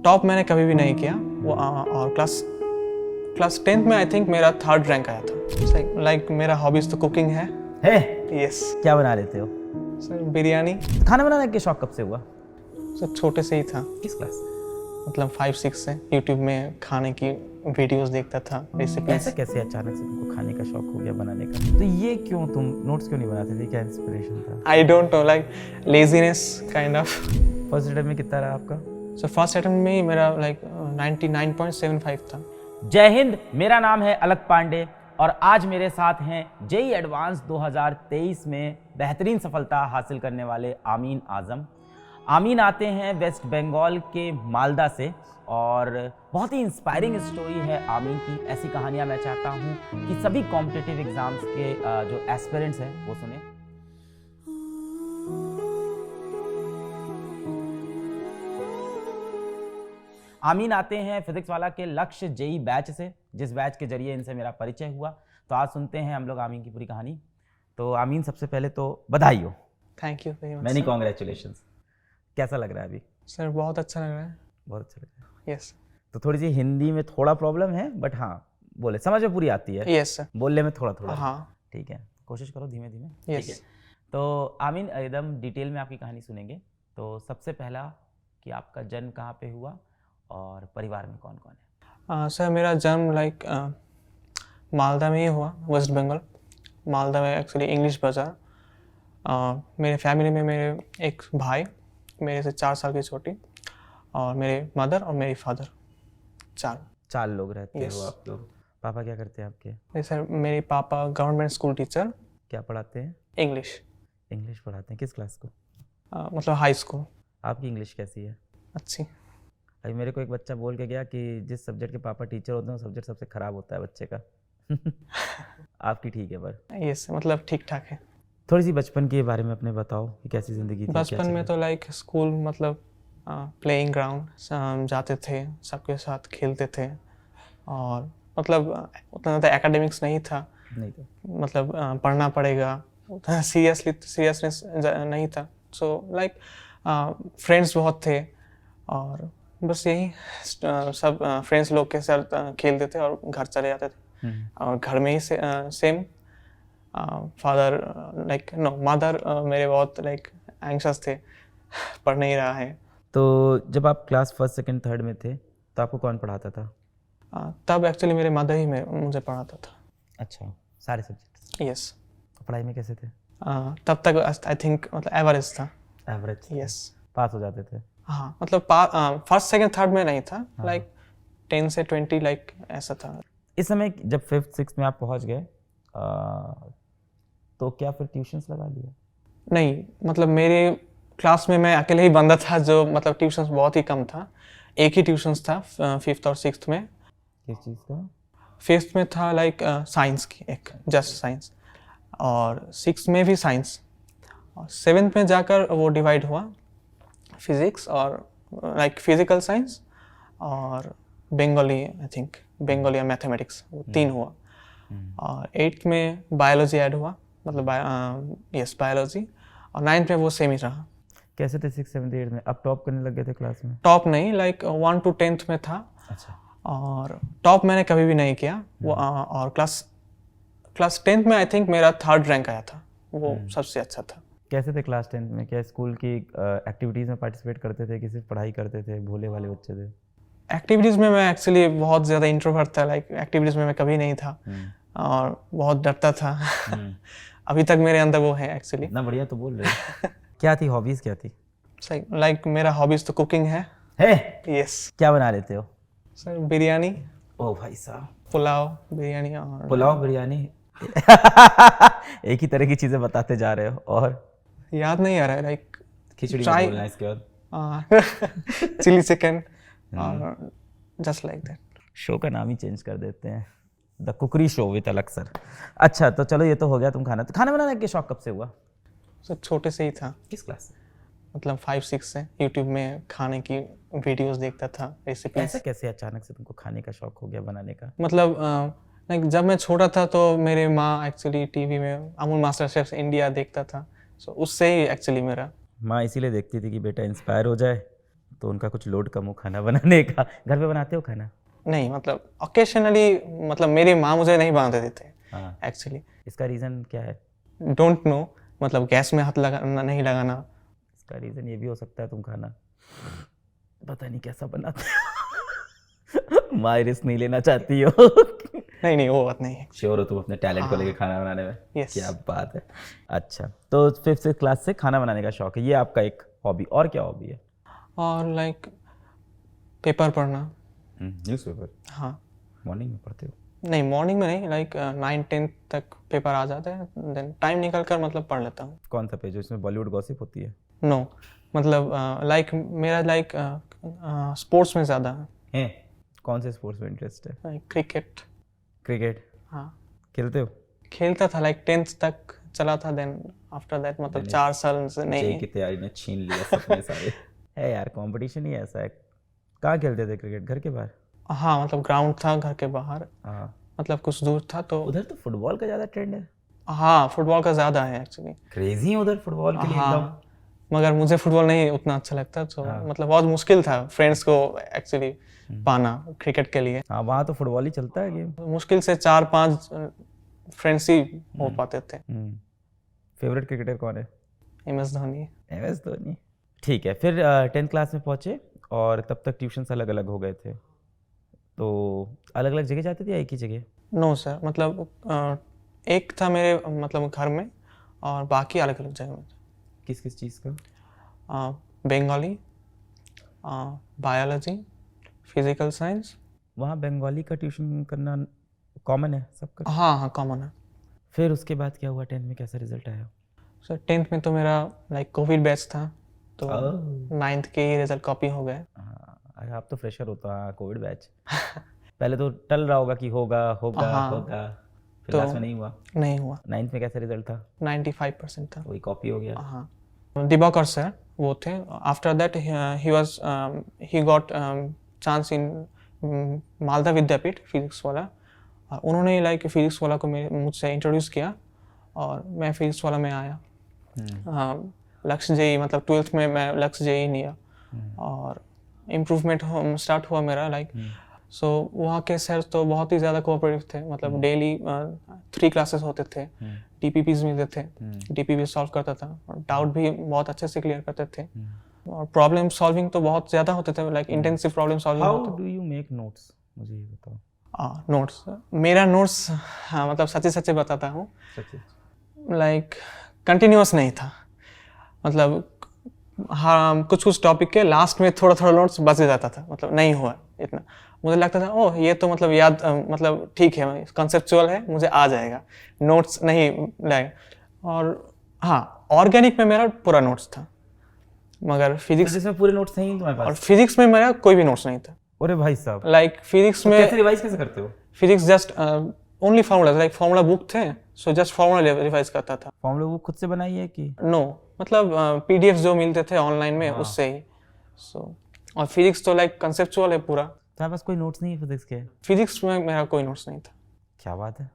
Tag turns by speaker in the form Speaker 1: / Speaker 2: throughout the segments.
Speaker 1: Top मैंने कभी भी नहीं किया वो और क्लास 10th में आई थिंक मेरा 3rd रैंक आया था। लाइक मेरा हॉबीज तो कुकिंग है। यस।
Speaker 2: क्या बना लेते हो?
Speaker 1: सर बिरयानी।
Speaker 2: खाना बनाने के शौक कब से हुआ?
Speaker 1: सर छोटे से ही था,
Speaker 2: किस क्लास?
Speaker 1: मतलब 5-6 से यूट्यूब में खाने की वीडियोस देखता था, रेसिपीज।
Speaker 2: ऐसा कैसे अचानक से तुमको खाने का शौक हो गया, बनाने का? तो ये क्यों, तुम नोट्स क्यों नहीं बनाते थे? क्या इंस्पिरेशन था?
Speaker 1: I don't know, like laziness kind of.
Speaker 2: First attempt में कितना रहा आपका?
Speaker 1: सो फर्स्ट अटेम्प्ट में ही मेरा लाइक 99.75 था।
Speaker 2: जय हिंद, मेरा नाम है अलक पांडे और आज मेरे साथ हैं जेईई एडवांस 2023 में बेहतरीन सफलता हासिल करने वाले आमीन आजम। आमीन आते हैं वेस्ट बंगाल के मालदा से और बहुत ही इंस्पायरिंग स्टोरी है आमीन की। ऐसी कहानियां मैं चाहता हूं कि सभी कॉम्पिटिटिव एग्जाम्स के जो एस्पिरेंट्स हैं वो सुने। आमीन आते हैं फिजिक्स वाला के लक्ष्य जेईई बैच से, जिस बैच के जरिए इनसे मेरा परिचय हुआ। तो आज सुनते हैं हम लोग आमीन की पूरी कहानी। तो आमीन, सबसे पहले तो बधाई हो।
Speaker 1: Thank you very much.
Speaker 2: Many congratulations. कैसा लग रहा है अभी?
Speaker 1: सर बहुत अच्छा लग रहा है।
Speaker 2: बहुत अच्छा लग रहा है।
Speaker 1: यस।
Speaker 2: तो थोड़ी सी हिंदी में थोड़ा प्रॉब्लम है, बट हाँ बोले समझ में पूरी आती है।
Speaker 1: Yes sir.
Speaker 2: बोलने में थोड़ा थोड़ा।
Speaker 1: हाँ
Speaker 2: ठीक है, कोशिश करो धीमे धीमे।
Speaker 1: यस।
Speaker 2: ठीक है। तो आमीन, एकदम डिटेल में आपकी कहानी सुनेंगे। तो सबसे पहला कि आपका जन्म कहाँ पे हुआ और परिवार में कौन कौन है?
Speaker 1: सर मेरा जन्म लाइक मालदा में ही हुआ, वेस्ट बंगाल। मालदा में एक्चुअली इंग्लिश बाज़ार। मेरे फैमिली में मेरे एक भाई, मेरे से 4 साल की छोटी, और मेरे मदर और मेरी फादर, चार
Speaker 2: लोग रहते
Speaker 1: Yes.
Speaker 2: हो आप लोग। पापा क्या करते हैं आपके?
Speaker 1: नहीं सर, मेरे पापा गवर्नमेंट स्कूल टीचर।
Speaker 2: क्या पढ़ाते हैं?
Speaker 1: इंग्लिश।
Speaker 2: इंग्लिश पढ़ाते हैं। किस क्लास को?
Speaker 1: मतलब हाई स्कूल।
Speaker 2: आपकी इंग्लिश कैसी है?
Speaker 1: अच्छी।
Speaker 2: अभी मेरे को एक बच्चा बोल के गया कि जिस सब्जेक्ट के पापा टीचर होते हैं वो सब्जेक्ट सबसे खराब होता है बच्चे का। आपकी ठीक है पर?
Speaker 1: यस, मतलब ठीक ठाक है।
Speaker 2: थोड़ी सी बचपन के बारे में अपने बताओ कि कैसी ज़िंदगी थी?
Speaker 1: बचपन में तो लाइक स्कूल, मतलब प्लेइंग ग्राउंड जाते थे, सबके साथ खेलते थे, और मतलब उतना ज़्यादा एकेडमिक्स नहीं था।
Speaker 2: नहीं था।
Speaker 1: मतलब पढ़ना पड़ेगा, उतना सीरियसनेस नहीं था। सो लाइक फ्रेंड्स बहुत थे और बस यही सब फ्रेंड्स लोग के साथ खेलते थे और घर चले जाते थे। और घर में ही same father like no mother मेरे बहुत लाइक एंग्शियस थे, पढ़ नहीं रहा है।
Speaker 2: तो जब आप क्लास 1st, 2nd, 3rd में थे तो आपको कौन पढ़ाता था?
Speaker 1: तब एक्चुअली मेरे मदर ही मुझे पढ़ाता था।
Speaker 2: अच्छा, सारे सब्जेक्ट?
Speaker 1: यस।
Speaker 2: पढ़ाई में कैसे थे?
Speaker 1: तब तक आई थिंक मतलब एवरेज था।
Speaker 2: एवरेज?
Speaker 1: यस।
Speaker 2: पास हो जाते थे?
Speaker 1: हाँ, मतलब फर्स्ट सेकंड थर्ड में नहीं था, लाइक 10 से 20 लाइक ऐसा था।
Speaker 2: इस समय जब 5th, 6th में आप पहुंच गए तो क्या फिर ट्यूशन्स लगा लिया?
Speaker 1: नहीं, मतलब मेरे क्लास में मैं अकेले ही बंदा था जो मतलब ट्यूशन्स बहुत ही कम था। एक ही ट्यूशन्स था 5th और 6th में।
Speaker 2: किस चीज़ का?
Speaker 1: 5th में था लाइक साइंस की, एक जस्ट साइंस, और 6th में भी साइंस, और 7th में जाकर वो डिवाइड हुआ, फिजिक्स और लाइक फिजिकल साइंस और बंगाली, आई थिंक बंगाली या मैथमेटिक्स, वो 3 हुआ। और 8th में बायोलॉजी ऐड हुआ, मतलब यस बायोलॉजी, और 9th में वो सेम ही रहा।
Speaker 2: कैसे थे 6th, 7th, 8th में? अब टॉप करने लग गए थे क्लास में?
Speaker 1: टॉप नहीं, लाइक 1 to 10th में था।
Speaker 2: अच्छा।
Speaker 1: और टॉप मैंने कभी भी नहीं किया वो और क्लास 10th में आई थिंक मेरा 3rd रैंक आया था, वो सबसे अच्छा था।
Speaker 2: कैसे थे क्लास 10th में? क्या स्कूल की एक्टिविटीज़ में पार्टिसिपेट करते थे कि सिर्फ पढ़ाई करते थे? भोले वाले बच्चे थे?
Speaker 1: एक्टिविटीज़ में मैं एक्चुअली बहुत ज़्यादा इंट्रोवर्ट था, लाइक एक्टिविटीज़ में मैं कभी नहीं था और बहुत डरता था। अभी तक मेरे अंदर वो है एक्चुअली।
Speaker 2: इतना बढ़िया तो बोल रहे हो। क्या थी हॉबीज़, क्या थी?
Speaker 1: सही, लाइक मेरा हॉबीज़ तो कुकिंग है। यस।
Speaker 2: क्या बना लेते हो?
Speaker 1: सर बिरयानी।
Speaker 2: ओ भाई साहब।
Speaker 1: पुलाव, बिरयानी और
Speaker 2: पुलाव, बिरयानी। एक ही तरह की चीज़ें बताते जा रहे हो। और
Speaker 1: याद नहीं आ रहा है, लाइक
Speaker 2: खिचड़ी में बोलना है इसके बाद।
Speaker 1: चिली चिकन और जस्ट लाइक दैट।
Speaker 2: शो का नाम ही चेंज कर देते हैं, the cookery show with Alak sir. अच्छा, तो चलो ये तो हो गया। तुम खाना बनाने के शौक कब से हुआ?
Speaker 1: सर छोटे से ही था।
Speaker 2: किस क्लास से?
Speaker 1: मतलब 5-6 से यूट्यूब में खाने की वीडियोस देखता था, रेसिपीज।
Speaker 2: ऐसा कैसे अचानक से तुमको खाने का शौक हो गया, बनाने का?
Speaker 1: मतलब लाइक जब मैं छोटा था तो मेरे माँ एक्चुअली टीवी में अमूल मास्टर शेफ इंडिया देखता था, सो उससे ही एक्चुअली मेरा।
Speaker 2: माँ इसीलिए देखती थी कि बेटा इंस्पायर हो जाए तो उनका कुछ लोड कम हो खाना बनाने का। घर पे बनाते हो खाना?
Speaker 1: नहीं मतलब ओकेशनली, मतलब मेरी माँ मुझे नहीं बनाते देते
Speaker 2: हाँ,
Speaker 1: एक्चुअली।
Speaker 2: इसका रीज़न क्या है?
Speaker 1: डोंट नो, मतलब गैस में हाथ लगाना नहीं लगाना।
Speaker 2: इसका रीज़न ये भी हो सकता है तुम खाना पता नहीं कैसा बनाते हो। माँ रिस्क नहीं लेना चाहती हो।
Speaker 1: नहीं नहीं, वो बात नहीं है।
Speaker 2: श्योर हो तुम अपने टैलेंट को लेके खाना बनाने में?
Speaker 1: Yes.
Speaker 2: क्या बात है। अच्छा, तो 5th क्लास से खाना बनाने का शौक है, ये आपका एक हॉबी। और क्या हॉबी है?
Speaker 1: और लाइक पेपर पढ़ना।
Speaker 2: न्यूज़पेपर
Speaker 1: हाँ,
Speaker 2: मॉर्निंग में पढ़ते हो?
Speaker 1: नहीं मॉर्निंग में नहीं, लाइक 9-10 तक पेपर आ जाते हैं, देन टाइम निकल कर मतलब पढ़ लेता हूँ।
Speaker 2: कौन सा पेज जिसमें बॉलीवुड गॉसिप होती है?
Speaker 1: नो, मतलब लाइक मेरा लाइक स्पोर्ट्स में ज़्यादा है,
Speaker 2: हैं? कौन से स्पोर्ट्स में इंटरेस्ट है?
Speaker 1: Like cricket.
Speaker 2: क्रिकेट
Speaker 1: हाँ,
Speaker 2: खेलते हो?
Speaker 1: खेलता था, लाइक 10th तक चला था, देन आफ्टर दैट मतलब 4 साल से
Speaker 2: जेई
Speaker 1: नहीं।
Speaker 2: की तैयारी ने छीन लिया सपने सारे। है यार, कंपटीशन ही ऐसा है। कहाँ खेलते थे क्रिकेट? घर के बाहर?
Speaker 1: हाँ, मतलब ग्राउंड था घर के बाहर,
Speaker 2: हाँ,
Speaker 1: मतलब कुछ दूर था तो।
Speaker 2: उधर तो फुटबॉल का ज़्यादा ट्रेंड है।
Speaker 1: हाँ, फुटबॉल का ज़्यादा है एक्चुअली।
Speaker 2: क्रेजी है उधर फुटबॉल के लिए एकदम।
Speaker 1: हाँ, मगर मुझे फुटबॉल नहीं उतना अच्छा लगता, तो
Speaker 2: हाँ।
Speaker 1: मतलब बहुत मुश्किल था फ्रेंड्स को एक्चुअली पाना क्रिकेट के लिए।
Speaker 2: हाँ, वहाँ तो फुटबॉल ही चलता है गेम।
Speaker 1: मुश्किल से 4-5 फ्रेंड्स ही हो पाते थे।
Speaker 2: फेवरेट क्रिकेटर कौन है?
Speaker 1: MS धोनी।
Speaker 2: MS धोनी। ठीक है, फिर 10th क्लास में पहुँचे और तब तक ट्यूशन्स अलग अलग हो गए थे, तो अलग अलग जगह जाते थे या एक ही जगह?
Speaker 1: नो सर, मतलब एक था मेरे मतलब घर में, और बाकी अलग अलग जगह में।
Speaker 2: किस किस चीज़ का?
Speaker 1: Bengali, biology, physical science.
Speaker 2: वहाँ बंगाली का ट्यूशन करना कॉमन है सबका?
Speaker 1: हाँ हाँ, कॉमन है।
Speaker 2: फिर उसके बाद क्या हुआ? 10th में कैसा रिजल्ट आया?
Speaker 1: सर 10th में तो मेरा लाइक कोविड बैच था, तो
Speaker 2: ओह।
Speaker 1: 9th के ही रिजल्ट कॉपी हो गए।
Speaker 2: हाँ, अरे आप तो फ्रेशर होता। हाँ, कोविड बैच। पहले तो टल रहा होगा कि होगा होगा
Speaker 1: हाँ।
Speaker 2: होगा, फिर
Speaker 1: तो
Speaker 2: लास्ट में नहीं हुआ।
Speaker 1: नहीं हुआ,
Speaker 2: 9th में कैसा रिजल्ट था?
Speaker 1: 95% था।
Speaker 2: वही कॉपी हो गया।
Speaker 1: हाँ, दिवाकर सर वो थे। After that he got chance in Malda Vidyapeeth physics वाला, और उन्होंने लाइक फिजिक्स वाला को मुझसे इंट्रोड्यूस किया, और मैं फिजिक्स वाला में आया। लक्ष्य जेई मतलब 12th में मैं लक्ष्य जेई लिया, और इम्प्रूवमेंट स्टार्ट हुआ मेरा लाइक। सो वहाँ के सर तो बहुत ही ज़्यादा कोऑपरेटिव थे, मतलब डेली 3 क्लासेस होते थे, DPPs मिलते थे, DPP सॉल्व करता था, और डाउट भी बहुत अच्छे से क्लियर करते थे, और प्रॉब्लम सॉल्विंग तो बहुत ज़्यादा होते थे, like intensive problem solving
Speaker 2: how
Speaker 1: होते
Speaker 2: डू यू मेक नोट्स, मुझे ये बताओ।
Speaker 1: थे। नोट्स, मेरा नोट्स, हाँ मतलब सच्चे सच्चे बताता हूँ, लाइक कंटिन्यूअस नहीं था, मतलब हाँ कुछ कुछ टॉपिक के लास्ट में थोड़ा थोड़ा नोट्स बच जाता था, मतलब नहीं हुआ इतना। मुझे लगता था ओह ये तो मतलब याद मतलब ठीक है, कंसेप्चुअल है, मुझे आ जाएगा, नोट्स नहीं लगेगा। और हाँ, ऑर्गेनिक में मेरा पूरा नोट्स था, मगर फिजिक्स
Speaker 2: जिसमें पूरे नोट्स नहीं तुम्हारे
Speaker 1: और
Speaker 2: पास?
Speaker 1: फिजिक्स में मेरा कोई भी नोट्स नहीं था।
Speaker 2: अरे भाई साहब,
Speaker 1: लाइक फिजिक्स
Speaker 2: तो
Speaker 1: में
Speaker 2: कैसे रिवाइज कैसे करते हो?
Speaker 1: Physics just only formula, like formula book थे, सो जस्ट फार्मूला रिवाइज करता था।
Speaker 2: फॉर्मूला वो खुद से बनाई है कि?
Speaker 1: नो, मतलब PDF जो मिलते थे ऑनलाइन में उससे ही। सो और फिजिक्स तो लाइक कंसेप्चुअल है पूरा।
Speaker 2: तुम्हारे पास कोई नोट्स नहीं है फिजिक्स के?
Speaker 1: फिजिक्स में मेरा कोई नोट्स नहीं था।
Speaker 2: क्या बात है।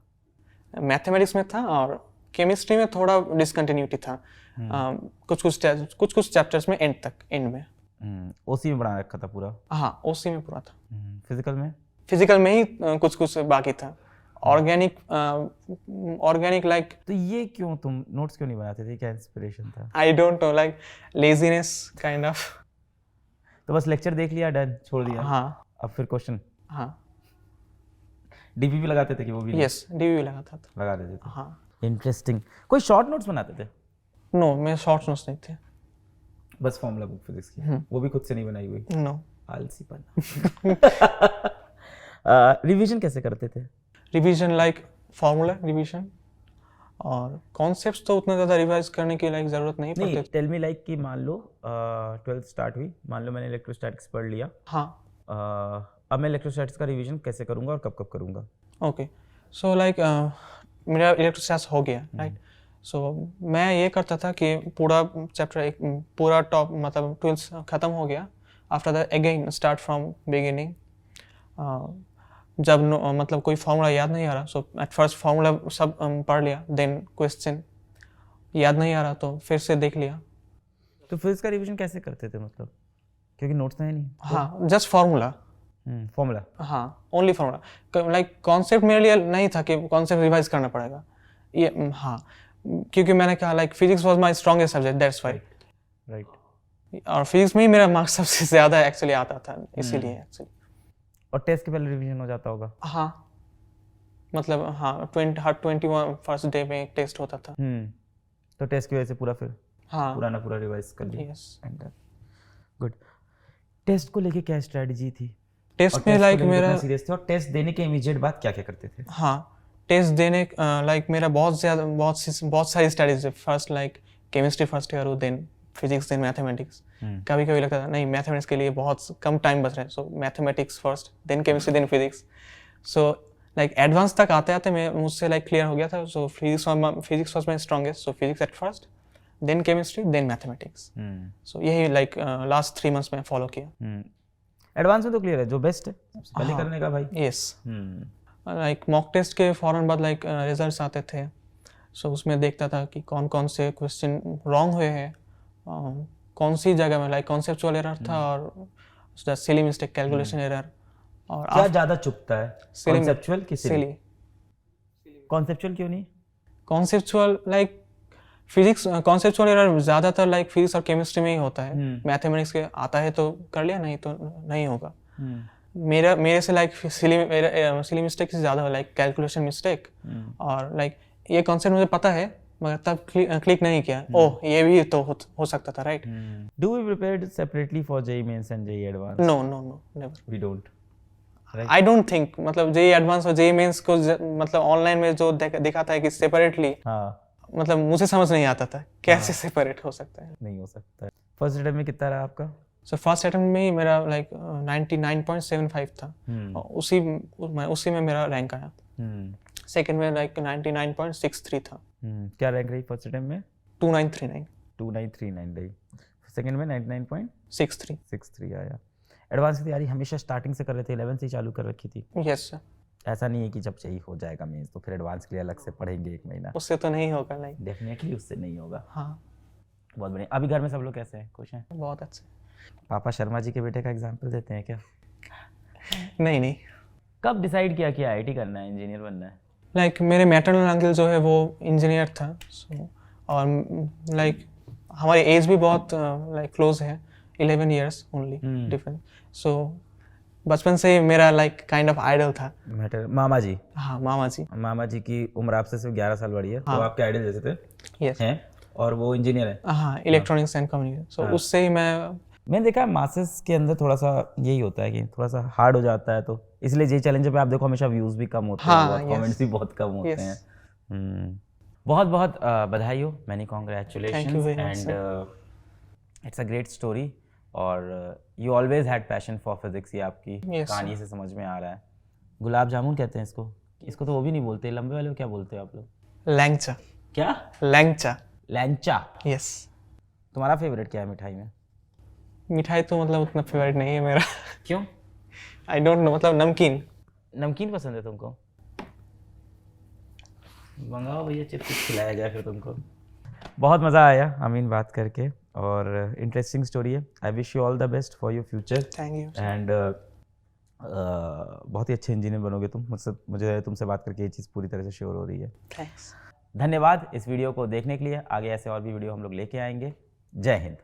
Speaker 1: मैथमेटिक्स में था, और केमिस्ट्री में थोड़ा डिसकंटिन्यूटी था, कुछ कुछ चैप्टर्स में एंड में।
Speaker 2: ओसी में बना रखा था पूरा?
Speaker 1: हाँ, उसी में पूरा था।
Speaker 2: फिजिकल में?
Speaker 1: फिजिकल में ही कुछ कुछ बाकी था। ऑर्गेनिक लाइक,
Speaker 2: तो ये क्यों तुम नोट्स क्यों नहीं बनाते थे? क्या इंस्पिरेशन था?
Speaker 1: I don't know, like laziness kind of.
Speaker 2: तो बस लेक्चर देख लिया, डन, छोड़ दिया?
Speaker 1: हाँ
Speaker 2: अब फिर क्वेश्चन?
Speaker 1: हाँ,
Speaker 2: DPP लगाते थे कि वो भी?
Speaker 1: यस, DPP लगा था।
Speaker 2: लगा देते थे।
Speaker 1: हाँ,
Speaker 2: इंटरेस्टिंग। कोई शॉर्ट नोट्स बनाते थे?
Speaker 1: नो, मेरे शॉर्ट नोट्स नहीं थे।
Speaker 2: बस फॉर्मूला बुक फिजिक्स की, वो भी खुद से नहीं बनाई हुई?
Speaker 1: नो।
Speaker 2: आलसी पन्ना। रिवीजन कैसे करते थे?
Speaker 1: रिवीजन लाइक फार्मूला रिवीजन, और कॉन्सेप्ट्स तो उतना ज़्यादा रिवाइज करने की लाइक ज़रूरत नहीं
Speaker 2: नहीं,
Speaker 1: पड़ती।
Speaker 2: टेल मी लाइक कि मान लो 12th स्टार्ट हुई, मान लो मैंने इलेक्ट्रोस्टैटिक्स पढ़ लिया,
Speaker 1: हाँ,
Speaker 2: अब मैं इलेक्ट्रोस्टैटिक्स का रिवीजन कैसे करूंगा और कब कब करूंगा?
Speaker 1: ओके, सो लाइक मेरा इलेक्ट्रोस्टैटिक्स हो गया, राइट। सो मैं ये करता था कि पूरा चैप्टर एक पूरा टॉप मतलब 12th ख़त्म हो गया, after that again start from beginning. जब मतलब कोई फार्मूला याद नहीं आ रहा, सो एट फर्स्ट फार्मूला सब पढ़ लिया, देन क्वेश्चन याद नहीं आ रहा तो फिर से देख लिया।
Speaker 2: तो फिजिक्स का रिवीजन कैसे करते थे? मतलब क्योंकि नोट्स है नहीं।
Speaker 1: हाँ जस्ट फार्मूला।
Speaker 2: फॉर्मूला।
Speaker 1: हाँ ओनली फार्मूला, लाइक कॉन्सेप्ट मेरे लिए नहीं था कि कॉन्सेप्ट रिवाइज करना पड़ेगा ये। हाँ क्योंकि मैंने कहा like physics was my strongest subject, that's why.
Speaker 2: Right.
Speaker 1: और फिजिक्स में ही मेरा मार्क्स सबसे ज़्यादा एक्चुअली आता था, इसीलिए एक्चुअली।
Speaker 2: और टेस्ट के पहले रिवीजन हो जाता होगा।
Speaker 1: हाँ मतलब हाँ 21 फर्स्ट डे में एक टेस्ट होता था।
Speaker 2: तो टेस्ट की वजह से पूरा फिर
Speaker 1: हाँ
Speaker 2: पूरा ना पूरा रिवाइज कर लिया।
Speaker 1: यस।
Speaker 2: गुड। टेस्ट को लेके क्या स्ट्रेटजी थी?
Speaker 1: टेस्ट में लाइक मेरा
Speaker 2: सीरियस थे, और टेस्ट देने के इमीडिएट बाद क्या क्या करते थे?
Speaker 1: हाँ टेस्ट देने लाइक मेरा बहुत सारी स्टडीज है। First like chemistry first year हो, देन फिजिक्स, देन मैथमेटिक्स। कभी कभी लगता था नहीं मैथमेटिक्स के लिए बहुत कम टाइम बच रहा है, so mathematics first, then chemistry, then physics. So like advance तक आते आते मैं मुझसे लाइक क्लियर हो गया था। So physics was my strongest, so physics at first, then chemistry, then mathematics. So यही लाइक लास्ट 3 मंथ्स में फॉलो किया।
Speaker 2: एडवांस में तो क्लियर है, जो बेस्ट है सबसे पहले करने का भाई।
Speaker 1: यस। लाइक मॉक टेस्ट के फौरन बाद लाइक रिजल्ट्स आते थे, सो उसमें देखता था कि कौन कौन से क्वेश्चन रॉन्ग हुए हैं, कौन सी जगह में लाइक कॉन्सेप्चुअल एरर था और सिली मिस्टेक, कैलकुलेशन एरर। और
Speaker 2: क्या ज़्यादा चुभता है, कॉन्सेप्चुअल कि सिली? कॉन्सेप्चुअल क्यों नहीं?
Speaker 1: Conceptual like physics, conceptual error ज़्यादातर लाइक फिजिक्स और केमिस्ट्री में ही होता है। मैथमेटिक्स के आता है तो कर लिया, नहीं तो नहीं होगा। मेरे से लाइक सिली मिस्टेक से ज़्यादा लाइक कैलकुलेशन मिस्टेक। और लाइक ये कॉन्सेप्ट मुझे पता है मगर तब क्लिक नहीं किया, ओह ये भी तो हो सकता था, right.
Speaker 2: Do we prepared separately for JEE mains and JEE advance?
Speaker 1: No no no never.
Speaker 2: We don't.
Speaker 1: I don't think, मतलब जेईई एडवांस और जेईई मेंस को मतलब ऑनलाइन में जो दिखाता है कि सेपरेटली,
Speaker 2: हाँ
Speaker 1: मतलब मुझे समझ नहीं आता था कैसे सेपरेट हो सकता है।
Speaker 2: नहीं हो सकता है। फर्स्ट अटेम्प्ट में कितना रहा आपका?
Speaker 1: सो फर्स्ट अटेम्प्ट में ही मेरा लाइक 99.75 था, और उसी में मेरा रैंक आया। सेकंड में लाइक 99.63 था।
Speaker 2: क्या रैंक रही फर्स्ट अटेम्प्ट में?
Speaker 1: 2939।
Speaker 2: 2939 रही। सेकंड में
Speaker 1: 99.63
Speaker 2: आया। एडवांस की तैयारी हमेशा स्टार्टिंग से कर रहे थे, 11 से ही चालू कर रखी थी?
Speaker 1: Yes sir.
Speaker 2: ऐसा नहीं है कि जब चाहिए हो जाएगा मेंस तो फिर एडवांस के लिए अलग से पढ़ेंगे 1 महीना?
Speaker 1: उससे तो नहीं होगा लाइक।
Speaker 2: डेफिनेटली उससे नहीं होगा।
Speaker 1: हाँ
Speaker 2: बहुत बढ़िया। अभी घर में सब लोग कैसे हैं, खुश हैं?
Speaker 1: बहुत अच्छे।
Speaker 2: पापा शर्मा जी के बेटे का एग्जाम्पल देते हैं क्या?
Speaker 1: नहीं।
Speaker 2: कब डिसाइड किया कि आईआईटी करना है, इंजीनियर बनना है?
Speaker 1: लाइक मेरे मैटरनल अंकल जो है वो इंजीनियर था, सो और लाइक हमारी एज भी बहुत लाइक क्लोज है, 11 ईयर्स ओनली डिफरेंस। सो बचपन से ही मेरा लाइक काइंड ऑफ आइडल था।
Speaker 2: मामा जी?
Speaker 1: हाँ मामा जी।
Speaker 2: मामा जी की उम्र आपसे सिर्फ 11 साल बड़ी है, तो आपके आइडल जैसे थे?
Speaker 1: यस।
Speaker 2: हैं, और वो इंजीनियर है?
Speaker 1: हाँ इलेक्ट्रॉनिक्स एंड कम्युनिकेशन। सो उससे ही मैंने
Speaker 2: देखा है मासेस के अंदर थोड़ा सा यही होता है कि थोड़ा सा हार्ड हो जाता है, तो इसलिए ये चैलेंज पे आप देखो हमेशा व्यूज भी कम होते हैं, कमेंट्स भी बहुत कम होते हैं। बहुत बहुत बधाई हो, many congratulations, and it's a great story. और you always had passion for physics, ये आपकी कहानी से समझ में आ रहा है। गुलाब जामुन कहते हैं इसको तो वो भी नहीं बोलते, लंबे वाले को क्या बोलते हो आप लोग?
Speaker 1: लैंगचा।
Speaker 2: क्या?
Speaker 1: लैंगचा।
Speaker 2: लैंचा।
Speaker 1: यस।
Speaker 2: तुम्हारा फेवरेट क्या है मिठाई में?
Speaker 1: मिठाई तो मतलब उतना फेवरेट नहीं है मेरा।
Speaker 2: क्यों?
Speaker 1: आई डोंट नो, मतलब नमकीन
Speaker 2: पसंद है तुमको? मंगाओ भैया, चिप्स खिलाया जाए फिर तुमको। बहुत मज़ा आया आमीन बात करके, और इंटरेस्टिंग स्टोरी है। I wish you all the best for your future.
Speaker 1: Thank you.
Speaker 2: And बहुत ही अच्छे इंजीनियर बनोगे तुम। मुझे तुमसे बात करके ये चीज़ पूरी तरह से श्योर हो रही है।
Speaker 1: थैंक्स।
Speaker 2: धन्यवाद इस वीडियो को देखने के लिए। आगे ऐसे और भी वीडियो हम लोग लेके आएंगे। जय हिंद।